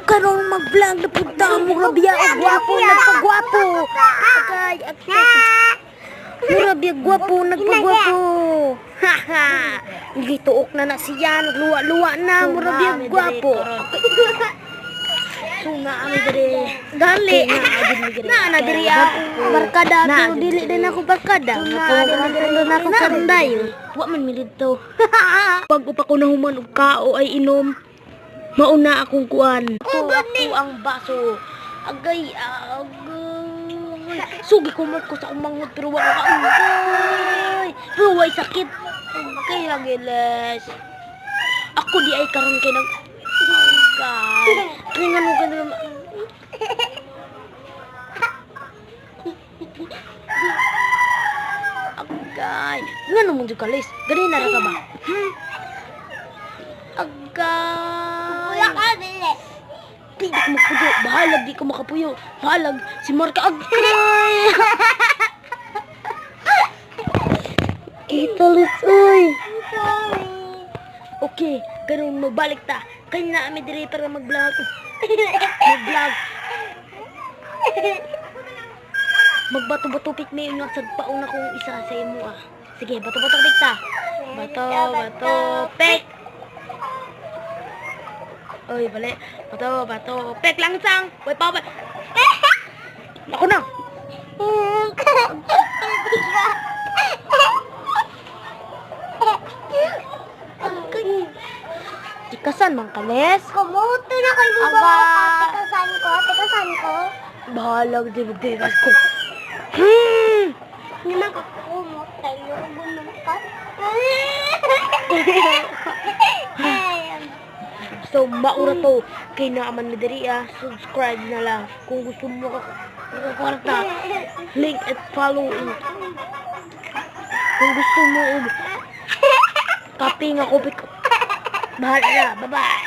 karon mag-vlog na punta mo rabia o gwapo nagpagwapo. Agay, rabia gwapo nagpagwapo. Haha. Gituok na siya, nagluwa-luwa na mo rabia gwapo. Sunga ami diri. Dali. Na diri barkada pero dili din ako barkada. Na ako karondayo. Wa man mi dito. Pag upa ko nahuman og kao ay inom. Mauna akong kuan. Ako ang baso. Agay. Sugi ko mo ko sa kumangot pero wala ka agay. Pero way sakit. Agay hagiles. Ako di ay karon kay nag agay. Kaya mo ka naman. Agay. Ngano mo jud kalis? Gani na ra ka ba? Agay. Wala ka, bili. Di ko makapuyo. Bahalag di ko makapuyo. Bahalag. Si Marka agay. Italis, uy. Sorry. Okay, ganun magbalik ta. Kanya na kami diri para mag-vlog. Mag-vlog. Magbato-bato pik may yung nagsagpaon akong isa sa imo ah. Sige, bato-bato pik ta. Bato-bato pik. Oy, balik. Bato-bato pik langsang. Wait pa. Ako na. Tikasan mang kalis. Kamuto na kayo ba? Tikasan ko. Bahalag di magdigas ko. Hindi man ka kumot tayo. Gunong ka. So, maura to. Kay naaman mi diri ah. Subscribe na lang. Kung gusto mo kwarta. Link at follow. Kung gusto mo kape nga kopi ko. Bahala na. Bye-bye.